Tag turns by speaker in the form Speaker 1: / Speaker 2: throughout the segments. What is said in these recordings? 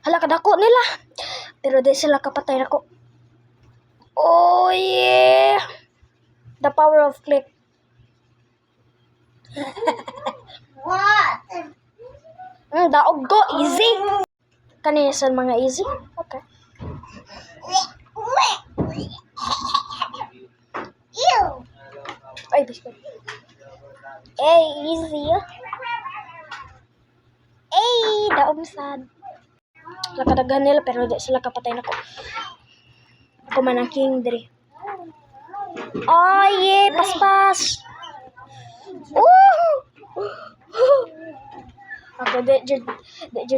Speaker 1: Hala, kadako nila. Pero di sila kapatay nako. Oh yeah. The power of click.
Speaker 2: What?
Speaker 1: Daog ko. Easy. Kanina sa mga easy. Okay.
Speaker 2: Ew.
Speaker 1: Ay, biscuit. Easy. Daog sad. Lakadaghan nila pero di sila kapatay nako. Ako man ang king diri. Oh yeah, paspas. Ako di jud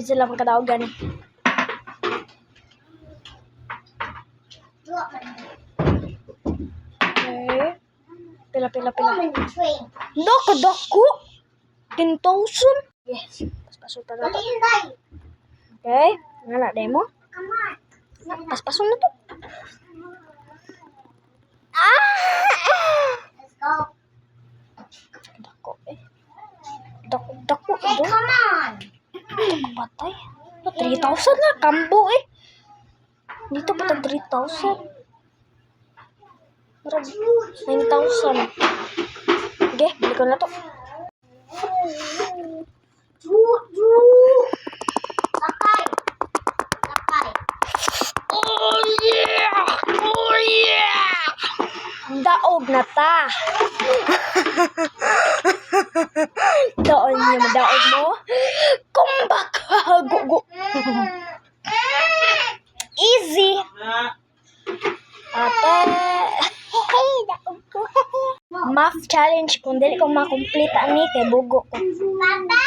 Speaker 1: sila magkadaogan. Okay. Pila.
Speaker 2: Train.
Speaker 1: Dako. 10,000. Yes. Paspaso pa na to. Okay. Ngala demo.
Speaker 2: Come on.
Speaker 1: Paspaso na to.
Speaker 2: Let's go.
Speaker 1: Dako. Dako.
Speaker 2: Hey, come on.
Speaker 1: Patay. 3,000 na. Kambo eh. Dito pa 3,000. 9,000. Okay, bili ko na to.
Speaker 2: Sakay.
Speaker 1: Oh yeah! Daog na ta. Daog niya madaog mo. Kumbak. Gugu. Easy. Ate. Hey, daog ko. Math challenge. Kung dili ko makomplete ani kay bugo ko.
Speaker 2: Papa.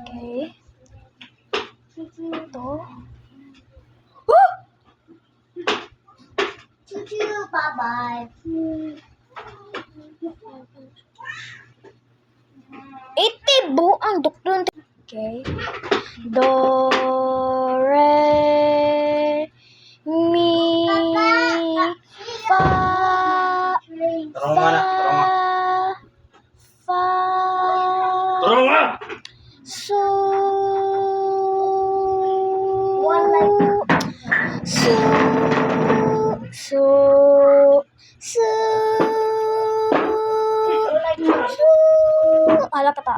Speaker 1: Okay. Ito.
Speaker 2: Choo-choo. Bye-bye.
Speaker 1: Itibo ang doktor. Okay. Do, re, mi, fa, so, ala kata.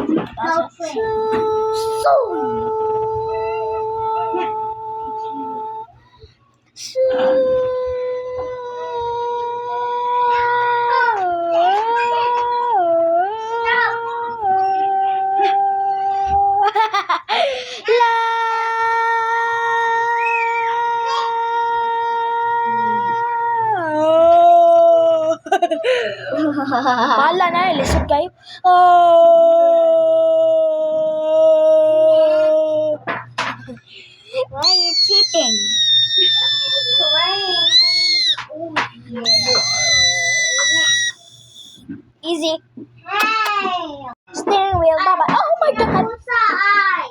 Speaker 1: Bahala na, lisod kayo.
Speaker 2: Why are you cheating?
Speaker 1: Easy.
Speaker 2: Hey!
Speaker 1: Steering wheel, baba. Oh my God!
Speaker 2: Saan?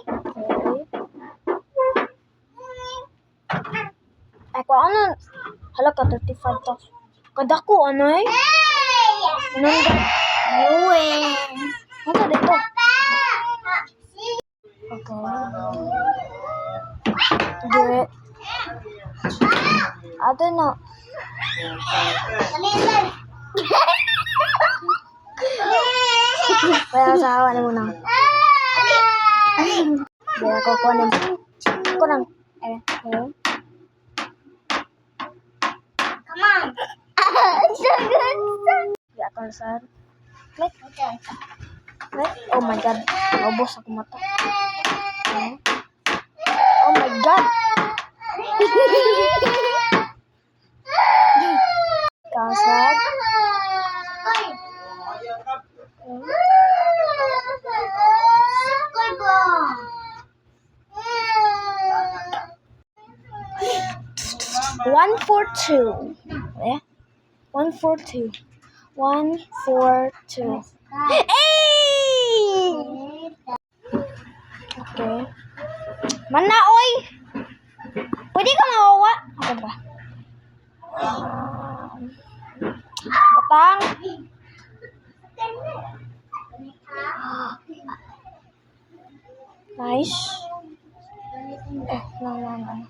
Speaker 1: Ako, ano? Hala ka, 35 to. Kadako, ano eh?
Speaker 2: Hey!
Speaker 1: Nanda. No eh. Ano dito? Okay. Get. Ado na. Kaya sa awa na muna. Kaya ako kunin. Kunang. Okay.
Speaker 2: Come on.
Speaker 1: Kaya ako saan. Click. Click. Oh my God. Naubos ako mata. Okay. Oh my God. Kasad. One, 4, 2. Yeah. 1, 4, 2. 1, 4, 2. Hey! Okay. Mana, oy! Pwede ka mawawa? Ako ba? Batang. Nice. No.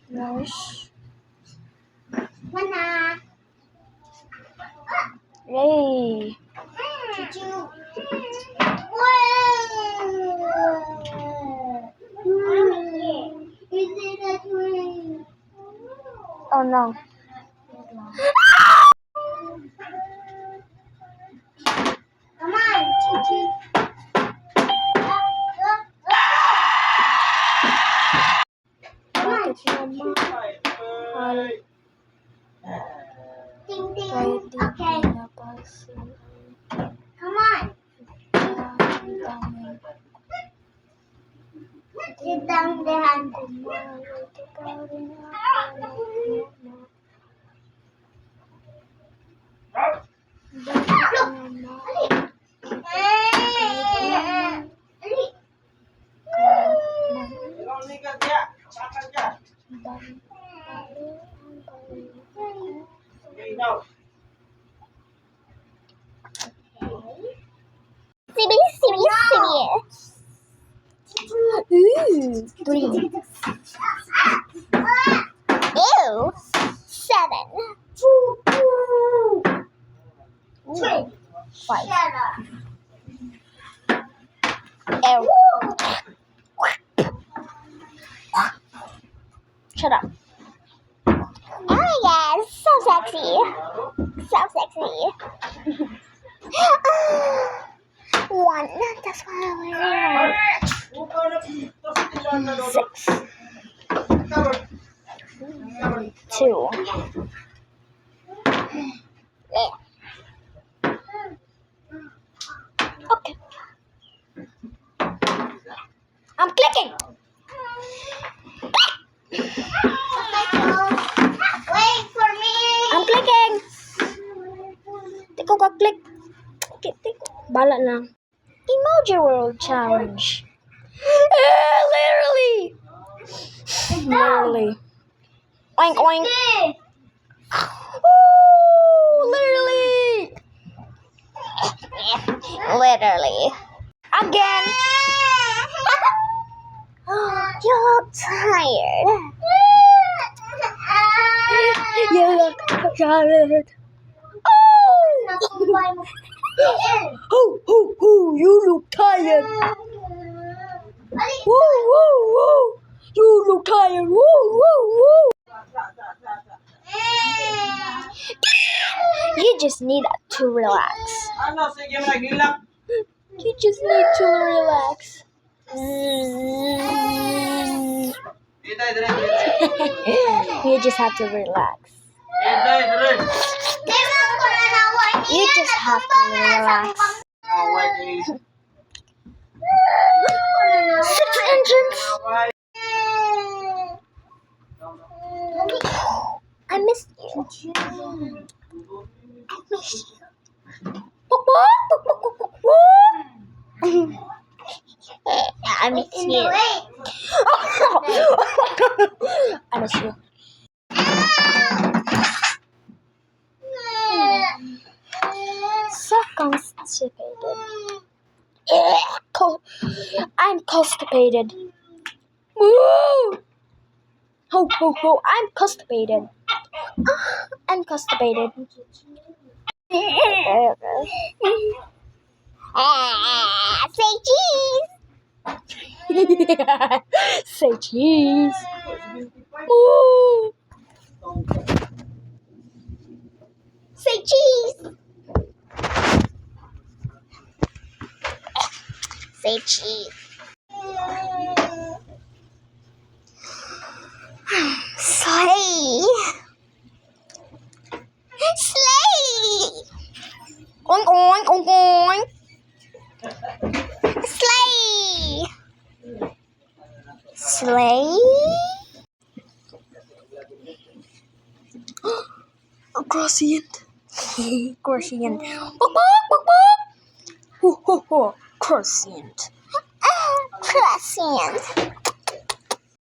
Speaker 1: Nice.
Speaker 2: Mana?
Speaker 1: Yay.
Speaker 2: Cucu. Is it a twin?
Speaker 1: Oh no.
Speaker 2: Come on, Cucu. Come on, Cucu. Ding ding. Okay. Come on. Sit down there.
Speaker 1: Ooh, 3.
Speaker 2: Ew. 7.
Speaker 1: Ooh, 5. Ew. Shut up.
Speaker 2: Oh yes, so sexy. So sexy. 1. That's what I want.
Speaker 1: 6. 2. Okay. I'm clicking.
Speaker 2: Wait for me.
Speaker 1: I'm clicking. Di ko ka-click. Bala lang. Emoji World Challenge. Literally. Literally. Oink oink. Ooh, literally. Literally. Again.
Speaker 2: You look tired.
Speaker 1: You look tired. Oh, you look tired. Woo. You look tired. Woo. You just need to relax. You just need to relax. You just have to relax. You just have to relax. 6 engines.
Speaker 2: I missed you. I missed you.
Speaker 1: I miss you. So constipated. I'm constipated. Woo! Ho! I'm constipated. I'm constipated.
Speaker 2: Say cheese.
Speaker 1: Say cheese. Woo!
Speaker 2: Say cheese. Say cheese. Slay. Slay.
Speaker 1: Oink.
Speaker 2: Slay. Slay.
Speaker 1: Crossient. Crossient. Crossient.
Speaker 2: Crescent.